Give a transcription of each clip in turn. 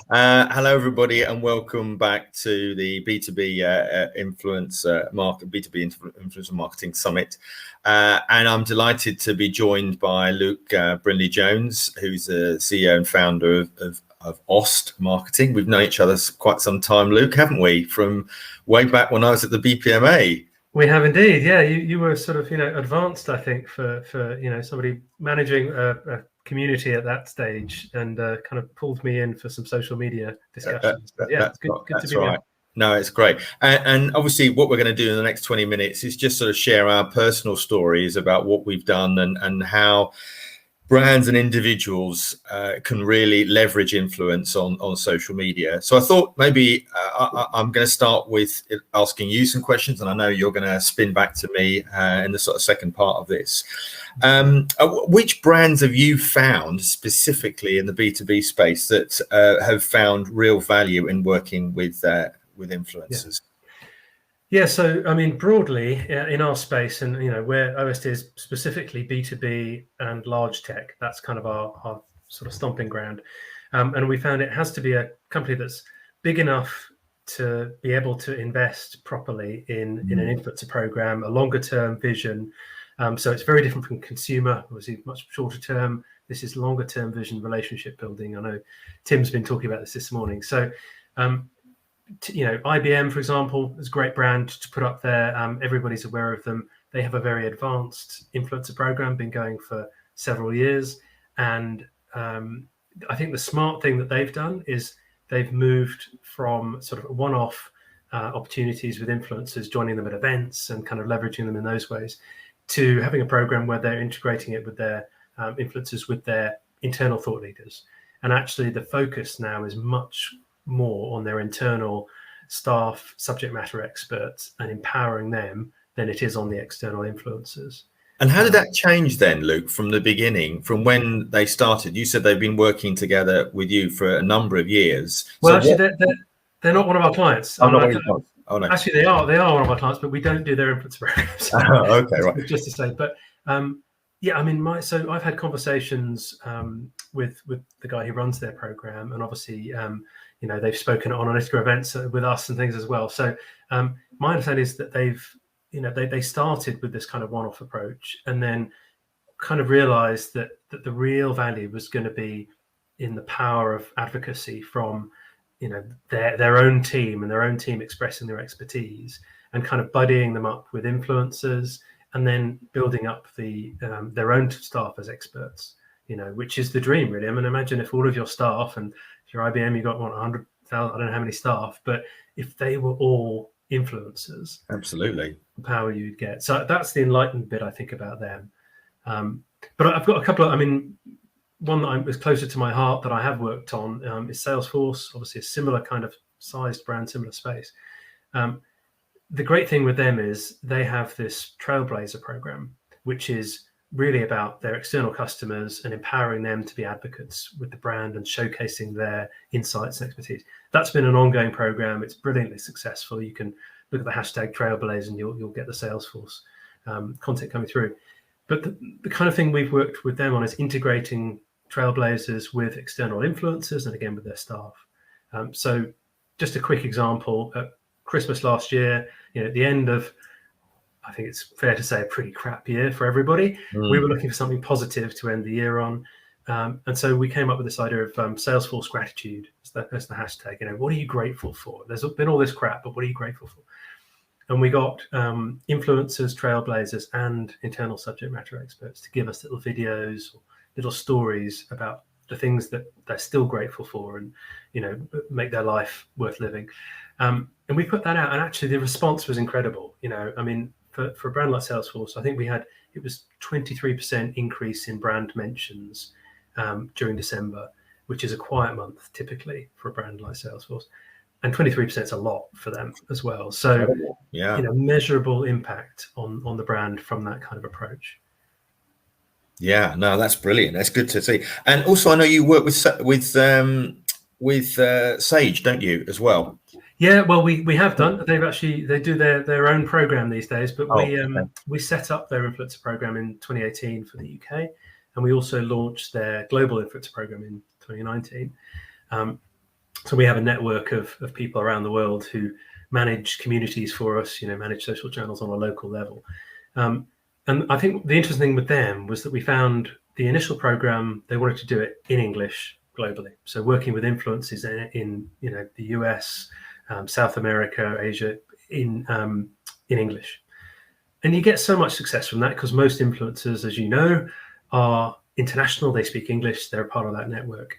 Hello, everybody, and welcome back to the B2B Influencer Marketing Summit. And I'm delighted to be joined by Luke Brindley-Jones, who's the CEO and founder of OST Marketing. We've known each other quite some time, Luke, haven't we? From way back when I was at the BPMA. We have indeed, yeah. You were sort of, advanced, I think, for somebody managing a community at that stage, and kind of pulled me in for some social media discussions. It's good to be right. No, it's great. And obviously what we're going to do in the next 20 minutes is just sort of share our personal stories about what we've done and how brands and individuals can really leverage influence on social media. So I thought maybe I'm going to start with asking you some questions, and I know you're going to spin back to me in the sort of second part of this. Which brands have you found specifically in the B2B space that have found real value in working with influencers? Yeah, so I mean, broadly in our space, and where OST is specifically B2B and large tech, that's kind of our sort of stomping ground. And we found it has to be a company that's big enough to be able to invest properly in an influencer program, a longer term vision. So it's very different from consumer, obviously much shorter term. This is longer term vision, relationship building. I know Tim's been talking about this morning. So IBM, for example, is a great brand to put up there. Everybody's aware of them. They have a very advanced influencer program, been going for several years. And I think the smart thing that they've done is they've moved from sort of one-off opportunities with influencers, joining them at events and kind of leveraging them in those ways, to having a program where they're integrating it with their influencers, with their internal thought leaders. And actually the focus now is much more on their internal staff, subject matter experts, and empowering them than it is on the external influencers. And how did that change then, Luke, from the beginning, from when they started? You said they've been working together with you for a number of years. Well, so actually, they're not one of our clients. Oh, no. Actually, they are one of our clients, but we don't do their influencer programs. Okay, right. Just to say, but yeah, I mean, so I've had conversations with the guy who runs their program, and obviously, they've spoken on Analytica events with us and things as well. So my understanding is that they started with this kind of one-off approach, and then kind of realized that the real value was going to be in the power of advocacy from their own team, and their own team expressing their expertise and kind of buddying them up with influencers, and then building up their own staff as experts, which is the dream, really. I mean, imagine if all of your staff, and if you're IBM, you got 100,000, I don't know how many staff, but if they were all influencers, absolutely, the power you'd get. So that's the enlightened bit I think about them. But I've got a couple of, one that is closer to my heart that I have worked on is Salesforce, obviously a similar kind of sized brand, similar space. The great thing with them is they have this Trailblazer program, which is really about their external customers and empowering them to be advocates with the brand and showcasing their insights and expertise. That's been an ongoing program. It's brilliantly successful. You can look at the hashtag Trailblazer and you'll get the Salesforce content coming through. But the kind of thing we've worked with them on is integrating Trailblazers with external influencers and again with their staff. So just a quick example, at Christmas last year, at the end of, I think it's fair to say, a pretty crap year for everybody. We were looking for something positive to end the year on. And so we came up with this idea of Salesforce gratitude. That's the hashtag. What are you grateful for? There's been all this crap, but what are you grateful for? And we got influencers, Trailblazers, and internal subject matter experts to give us little videos, or little stories about the things that they're still grateful for, and make their life worth living. And we put that out, and actually the response was incredible. For a brand like Salesforce, I think it was 23% increase in brand mentions during December, which is a quiet month typically for a brand like Salesforce. And 23% is a lot for them as well. So, measurable impact on the brand from that kind of approach. Yeah, no, that's brilliant. That's good to see. And also, I know you work with Sage, don't you, as well? Yeah, well, we have done. They do their own program these days, but we set up their influencer program in 2018 for the UK, and we also launched their global influencer program in 2019. So we have a network of people around the world who manage communities for us, manage social channels on a local level. And I think the interesting thing with them was that we found the initial program, they wanted to do it in English globally. So working with influencers in the US, South America, Asia, in English. And you get so much success from that because most influencers, as you know, are international. They speak English. They're a part of that network.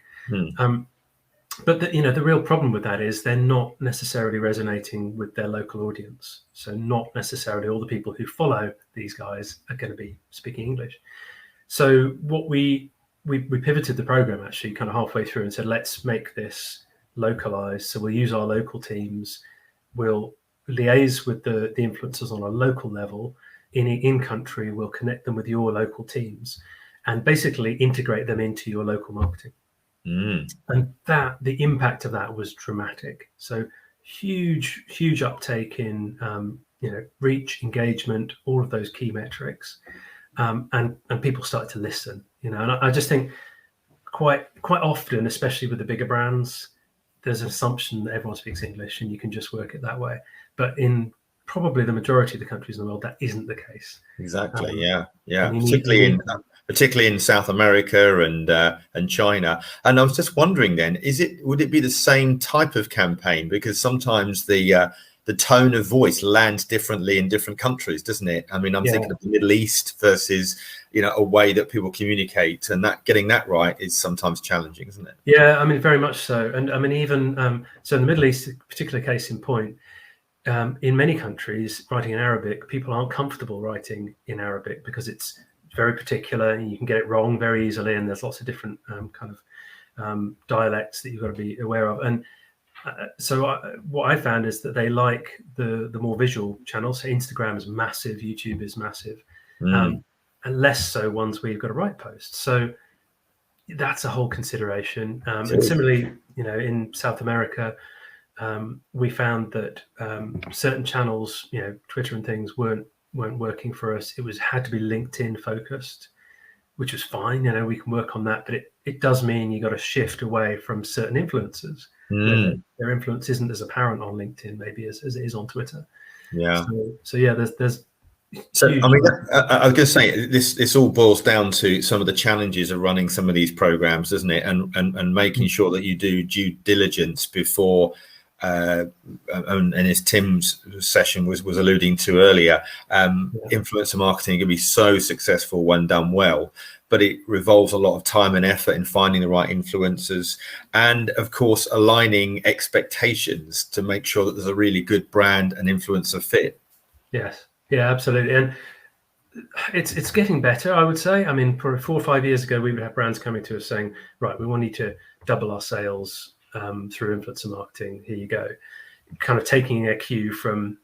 But the real problem with that is they're not necessarily resonating with their local audience. So not necessarily all the people who follow these guys are going to be speaking English. So what we pivoted the program actually kind of halfway through and said, let's make this localized. So we'll use our local teams. We'll liaise with the influencers on a local level in country. We'll connect them with your local teams and basically integrate them into your local marketing. And the impact of that was dramatic. So huge uptake in reach, engagement, all of those key metrics, and people started to listen. And I just think quite often, especially with the bigger brands, there's an assumption that everyone speaks English and you can just work it that way. But in probably the majority of the countries in the world, that isn't the case. Exactly. Particularly in South America and China. And I was just wondering then, would it be the same type of campaign? Because sometimes the tone of voice lands differently in different countries, doesn't it? I mean, I'm thinking of the Middle East versus, a way that people communicate, and that getting that right is sometimes challenging, isn't it? Yeah, I mean, very much so. And I mean, even so in the Middle East, particular case in point, in many countries, writing in Arabic, people aren't comfortable writing in Arabic because it's very particular and you can get it wrong very easily. And there's lots of different dialects that you've got to be aware of. And what I found is that they like the more visual channels. So Instagram is massive, YouTube is massive, and less so ones where you've got to write posts. So that's a whole consideration. And similarly, in South America, we found that certain channels, Twitter and things weren't working for us. It had to be LinkedIn focused, which was fine. We can work on that, but it does mean you got to shift away from certain influencers. Their influence isn't as apparent on LinkedIn maybe as it is on Twitter. Yeah. So there's. So I mean, I was going to say this all boils down to some of the challenges of running some of these programs, doesn't it? And making sure that you do due diligence before. And as Tim's session was alluding to earlier, influencer marketing can be so successful when done well, but it revolves a lot of time and effort in finding the right influencers and, of course, aligning expectations to make sure that there's a really good brand and influencer fit. Yes, yeah, absolutely. And it's getting better, I would say. I mean, probably 4 or 5 years ago, we would have brands coming to us saying, right, we want you to double our sales through influencer marketing. Here you go. Kind of taking a cue from,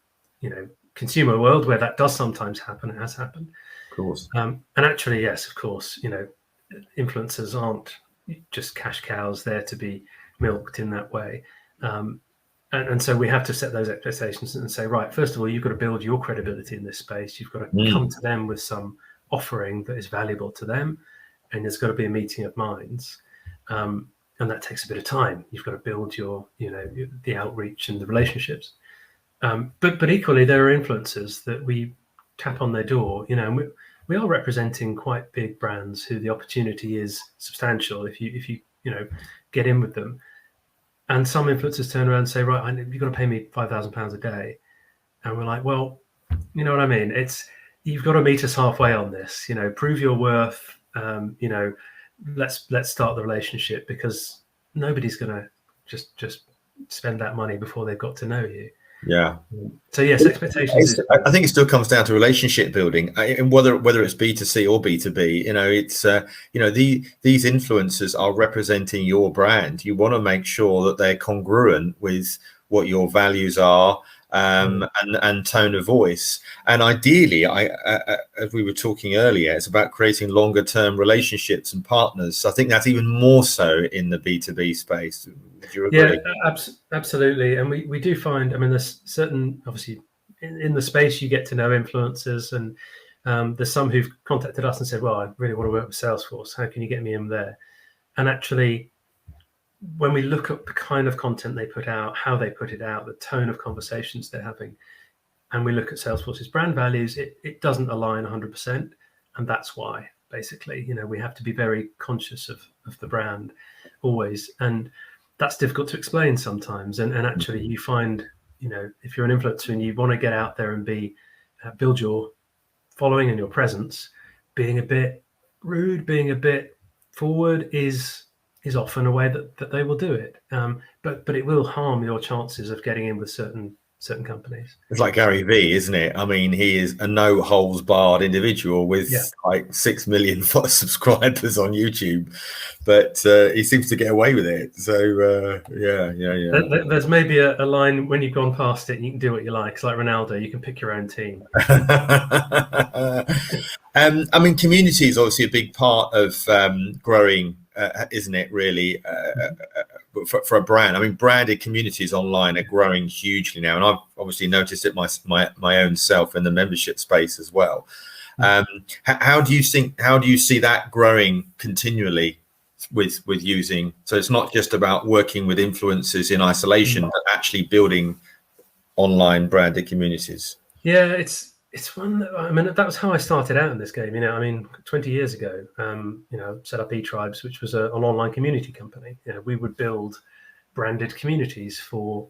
consumer world where that does sometimes happen. It has happened. Of course. And actually, yes, of course, influencers aren't just cash cows there to be milked in that way. And so we have to set those expectations and say, right, first of all, you've got to build your credibility in this space. You've got to come to them with some offering that is valuable to them. And there's got to be a meeting of minds. And that takes a bit of time. You've got to build your, the outreach and the relationships. But equally, there are influencers that we tap on their door, and we are representing quite big brands who the opportunity is substantial if you get in with them. And some influencers turn around and say, right, you've got to pay me £5,000 a day. And we're like, well, you know what I mean? You've got to meet us halfway on this, prove your worth, let's start the relationship, because nobody's going to just spend that money before they've got to know you. Yeah. So yes, expectations. I think it still comes down to relationship building, and whether it's B2C or B2B. It's these influencers are representing your brand. You want to make sure that they're congruent with what your values are, and tone of voice. And ideally, as we were talking earlier, it's about creating longer term relationships and partners. So I think that's even more so in the B2B space. Would you agree? Yeah, absolutely. And we do find, there's certain, obviously, in the space you get to know influencers, and there's some who've contacted us and said, well, I really want to work with Salesforce. How can you get me in there? And actually, when we look at the kind of content they put out, how they put it out, the tone of conversations they're having, and we look at Salesforce's brand values, it doesn't align 100%. And that's why, basically, we have to be very conscious of the brand always. And that's difficult to explain sometimes. And actually, you find, if you're an influencer and you want to get out there and build your following and your presence, being a bit rude, being a bit forward is often a way that they will do it. But it will harm your chances of getting in with certain companies. It's like Gary Vee, isn't it? I mean, he is a no holds barred individual with like 6 million subscribers on YouTube, but he seems to get away with it. So yeah. There's maybe a line when you've gone past it, you can do what you like. It's like Ronaldo, you can pick your own team. I mean, community is obviously a big part of growing, isn't it? Really, for a brand. I mean, branded communities online are growing hugely now, and I've obviously noticed it my own self in the membership space as well. How do you see that growing continually with using? So it's not just about working with influencers in isolation, but actually building online branded communities. Yeah, it's one that, I mean, that was how I started out in this game. 20 years ago, set up eTribes, which was an online community company. We would build branded communities for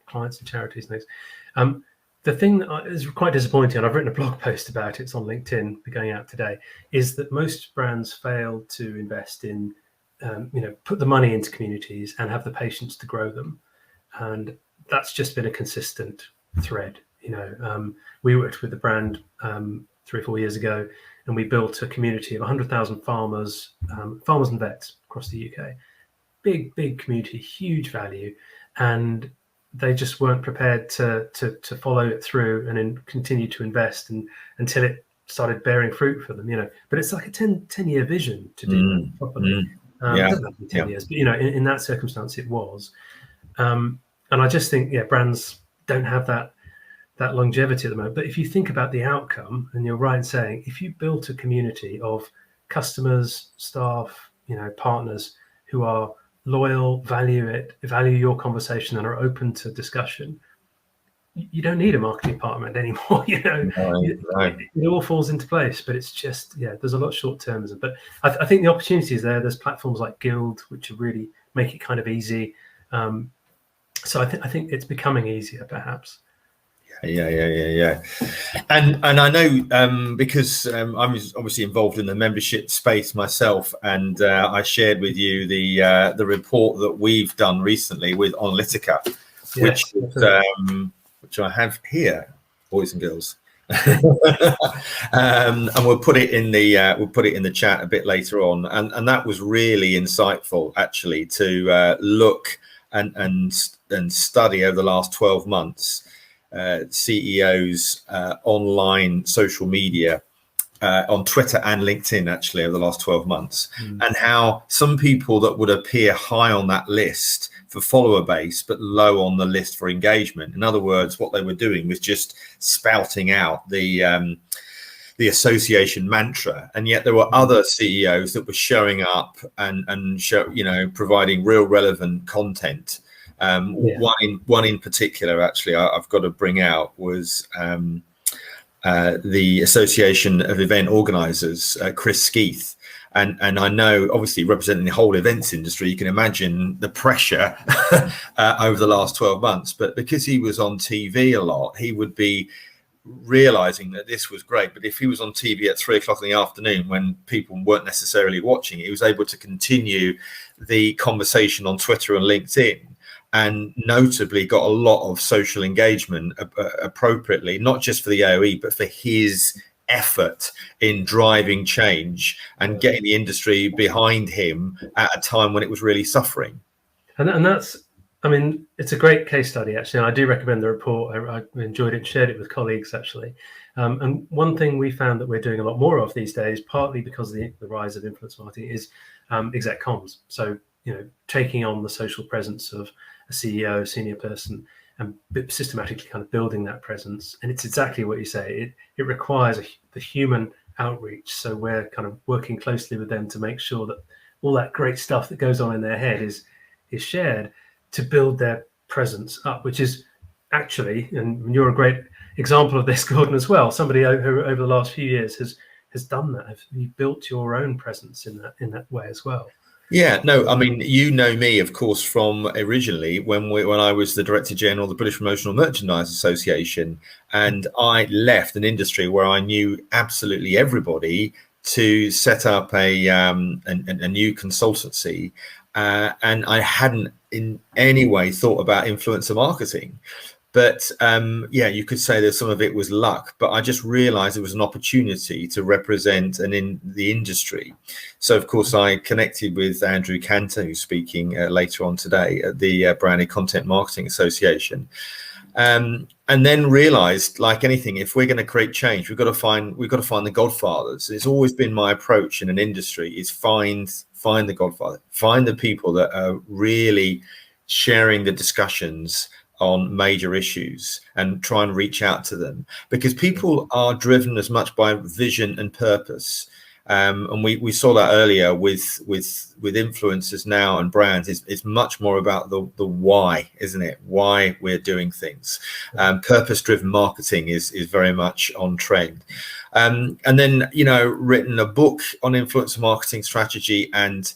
clients and charities and things. The thing that is quite disappointing, and I've written a blog post about it, it's on LinkedIn, going out today, is that most brands fail to invest in, put the money into communities and have the patience to grow them. And that's just been a consistent thread. We worked with the brand 3 or 4 years ago, and we built a community of 100,000 farmers and vets across the UK. Big community, huge value, and they just weren't prepared to follow it through and then continue to invest until it started bearing fruit for them. But it's like a 10-year vision to do that properly. It doesn't have to be 10 years, but in that circumstance, it was. And I just think, brands don't have that longevity at the moment. But if you think about the outcome, and you're right in saying, if you built a community of customers, staff, partners who are loyal, value your conversation, and are open to discussion, you don't need a marketing department anymore. It all falls into place. But it's just, there's a lot of short-termism. But I think the opportunity is there. There's platforms like Guild, which really make it kind of easy. So I think it's becoming easier, perhaps. Yeah. And I know because I was obviously involved in the membership space myself, and I shared with you the report that we've done recently with Analytica, which I have here, boys and girls. And we'll put it in the chat a bit later on, and that was really insightful, actually, to look and study over the last 12 months CEOs online social media on Twitter and LinkedIn, actually, over the last 12 months, and how some people that would appear high on that list for follower base but low on the list for engagement. In other words, what they were doing was just spouting out the association mantra, and yet there were other CEOs that were showing up and providing real relevant content. One in particular, actually, I've got to bring out was the Association of Event Organisers, Chris Skeeth. And I know, obviously, representing the whole events industry, you can imagine the pressure over the last 12 months. But because he was on TV a lot, he would be realizing that this was great. But if he was on TV at 3:00 in the afternoon when people weren't necessarily watching, he was able to continue the conversation on Twitter and LinkedIn, and notably got a lot of social engagement appropriately, not just for the AOE, but for his effort in driving change and getting the industry behind him at a time when it was really suffering. And that's, I mean, it's a great case study, actually. And I do recommend the report. I enjoyed it and shared it with colleagues, actually. And one thing we found that we're doing a lot more of these days, partly because of the rise of influence marketing, is exec comms. So, taking on the social presence of a CEO, senior person, and systematically kind of building that presence. And it's exactly what you say. It requires the human outreach. So we're kind of working closely with them to make sure that all that great stuff that goes on in their head is is shared to build their presence up, which is actually, and you're a great example of this, Gordon, as well. Somebody who over the last few years has done that. You built your own presence in that way as well. Yeah, no, I mean, you know me, of course, from originally when I was the Director General of the British Promotional Merchandise Association, and I left an industry where I knew absolutely everybody to set up a new consultancy, and I hadn't in any way thought about influencer marketing. But yeah, you could say that some of it was luck, but I just realized it was an opportunity to represent in the industry. So, of course, I connected with Andrew Cantor, who's speaking later on today at the Branded Content Marketing Association. And then realized, like anything, if we're going to create change, we've got to find the godfathers. It's always been my approach in an industry is find the godfather, find the people that are really sharing the discussions on major issues and try and reach out to them, because people are driven as much by vision and purpose. And we saw that earlier with influencers now and brands. It's much more about the why, isn't it? Why we're doing things. Purpose-driven marketing is very much on trend. And then, written a book on influencer marketing strategy and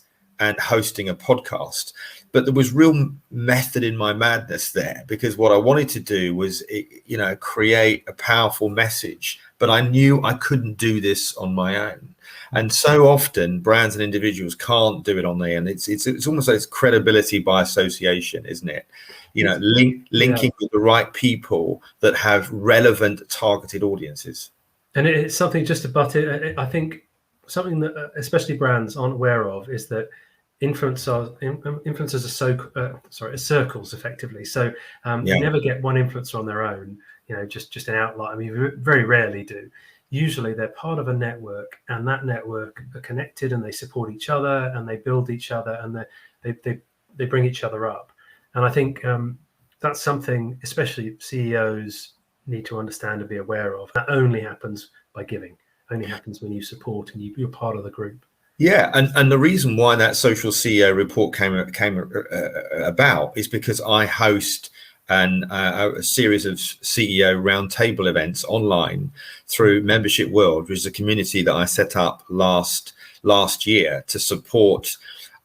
hosting a podcast. But there was real method in my madness there, because what I wanted to do was, create a powerful message. But I knew I couldn't do this on my own. And so often brands and individuals can't do it on their own. It's almost like it's credibility by association, isn't it? Linking with the right people that have relevant targeted audiences. And it's something just to butt it. I think something that especially brands aren't aware of is that influencers are circles effectively. So you never get one influencer on their own, just an outlier. I mean, you very rarely do. Usually they're part of a network, and that network are connected, and they support each other, and they build each other, and they bring each other up. And I think that's something especially CEOs need to understand and be aware of. That only happens by giving. Only happens when you support and you're part of the group. Yeah, and the reason why that Social CEO report came about is because I host a series of CEO roundtable events online through Membership World, which is a community that I set up last year to support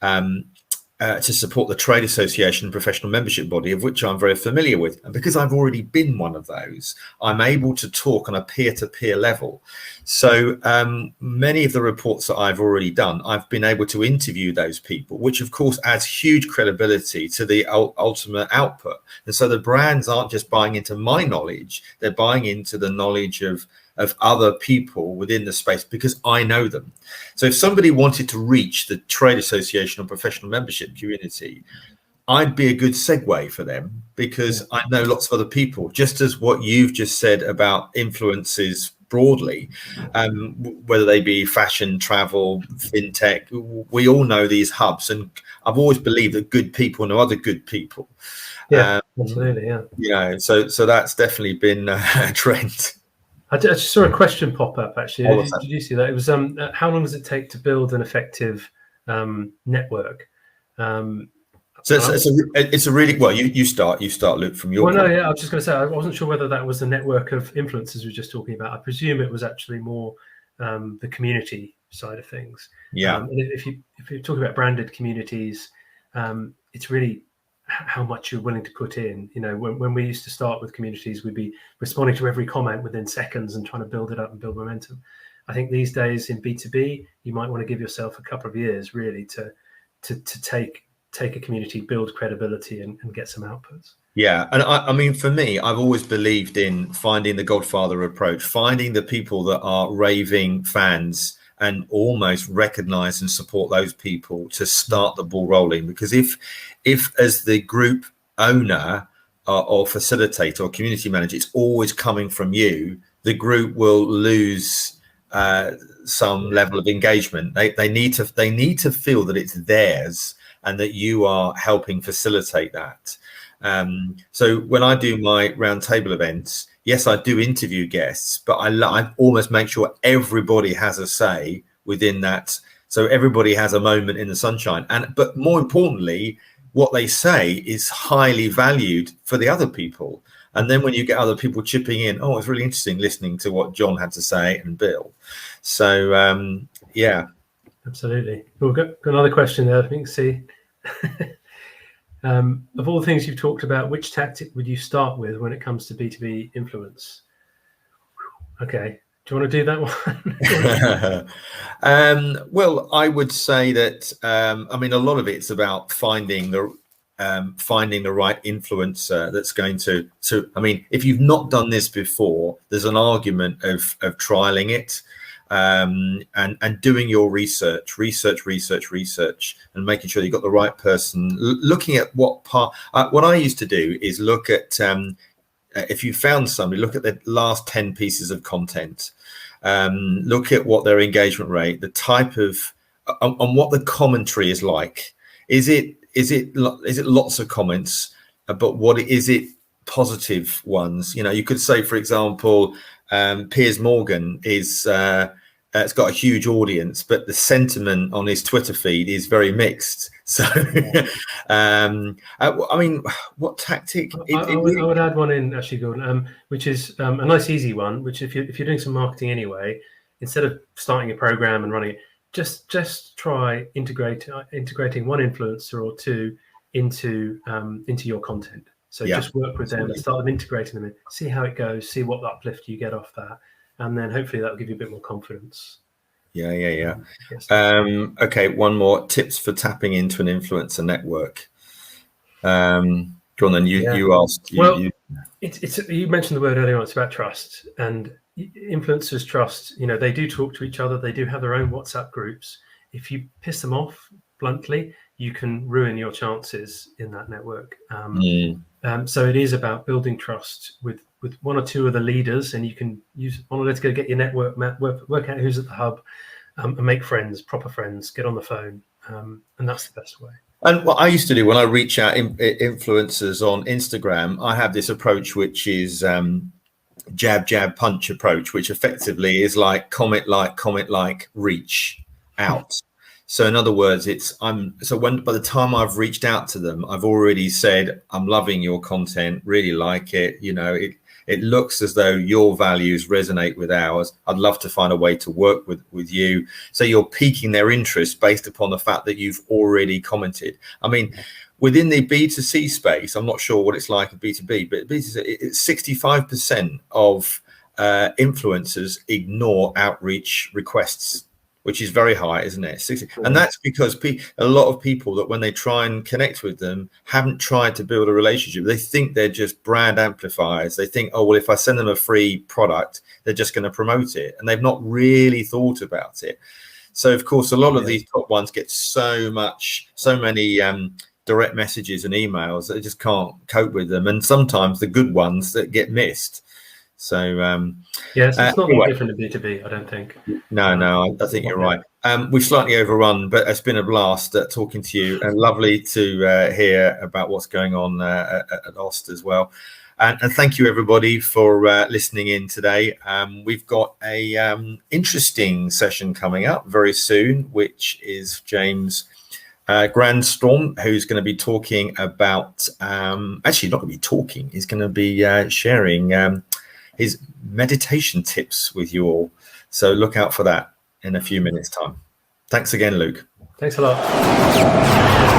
the trade association and professional membership body, of which I'm very familiar with. And because I've already been one of those, I'm able to talk on a peer-to-peer level. So many of the reports that I've already done, I've been able to interview those people, which of course adds huge credibility to the ultimate output. And so the brands aren't just buying into my knowledge, they're buying into the knowledge of other people within the space, because I know them. So if somebody wanted to reach the trade association or professional membership community, I'd be a good segue for them, because I know lots of other people, just as what you've just said about influences broadly, whether they be fashion, travel, fintech, we all know these hubs. And I've always believed that good people know other good people. Yeah, absolutely. Yeah. So that's definitely been a trend. I just saw a question pop up, actually. Did you see that? It was, how long does it take to build an effective network? So it's a really, well, you start, Luke, from your point. No, yeah, I was just going to say, I wasn't sure whether that was the network of influencers we were just talking about. I presume it was actually more the community side of things. Yeah. And if you're talking about branded communities, it's really how much you're willing to put in. When we used to start with communities, we'd be responding to every comment within seconds and trying to build it up and build momentum. I think these days in B2B, you might want to give yourself a couple of years really to take a community, build credibility and get some outputs. Yeah. And I mean, for me, I've always believed in finding the godfather approach, finding the people that are raving fans and almost recognize and support those people to start the ball rolling. Because if as the group owner or facilitator or community manager, it's always coming from you, the group will lose some level of engagement. They need to feel that it's theirs and that you are helping facilitate that. So when I do my roundtable events, yes, I do interview guests, but I almost make sure everybody has a say within that. So everybody has a moment in the sunshine. But more importantly, what they say is highly valued for the other people. And then when you get other people chipping in, oh, it's really interesting listening to what John had to say and Bill. So, yeah. Absolutely. We've got another question there, I think, see. Of all the things you've talked about, which tactic would you start with when it comes to B2B influence? Okay. Do you want to do that one? Well, I would say that, I mean, a lot of it's about finding the right influencer that's going to, I mean, if you've not done this before, there's an argument of trialing it, and doing your research, and making sure you've got the right person, looking at what I used to do is look at, if you found somebody, look at the last 10 pieces of content, look at what their engagement rate, the type of, and what the commentary is like. Is it lots of comments, but what is it positive ones? You know, you could say, for example, Piers Morgan is it's got a huge audience, but the sentiment on his Twitter feed is very mixed. So, I mean, what tactic? I would add one in, actually, Gordon, which is a nice, easy one. Which, if you're doing some marketing anyway, instead of starting a program and running it, just try integrating one influencer or two into your content. So just work with them and start them integrating them in. See how it goes. See what uplift you get off that. And then hopefully that will give you a bit more confidence. Yeah. Yes. Okay, one more. Tips for tapping into an influencer network. Go on then. You asked. You mentioned the word earlier on. It's about trust, and influencers trust. You know, they do talk to each other. They do have their own WhatsApp groups. If you piss them off bluntly, you can ruin your chances in that network. So it is about building trust with one or two of the leaders, and you can use one or two to get your network map, work out who's at the hub, and make friends, proper friends, get on the phone. And that's the best way. And what I used to do when I reach out influencers on Instagram, I have this approach, which is jab, jab, punch approach, which effectively is like comment, reach out. So in other words, by the time I've reached out to them, I've already said, I'm loving your content, really like it. You know, it looks as though your values resonate with ours. I'd love to find a way to work with you. So you're piquing their interest based upon the fact that you've already commented. I mean, within the B2C space, I'm not sure what it's like in B2B, but it's 65% of influencers ignore outreach requests, which is very high, isn't it? 60. And that's because a lot of people that when they try and connect with them haven't tried to build a relationship. They think they're just brand amplifiers. They think, oh, well, if I send them a free product, they're just going to promote it. And they've not really thought about it. So, of course, a lot of these top ones get so many direct messages and emails that they just can't cope with them. And sometimes the good ones that get missed. So it's not anyway, different in B2B, I don't think. No, I think you're right. We've slightly overrun, but it's been a blast talking to you, and lovely to hear about what's going on at OST as well. And thank you everybody for listening in today. We've got a interesting session coming up very soon, which is James Grandstorm, who's going to be talking about actually not going to be talking, he's going to be sharing his meditation tips with you all. So look out for that in a few minutes' time. Thanks again, Luke. Thanks a lot.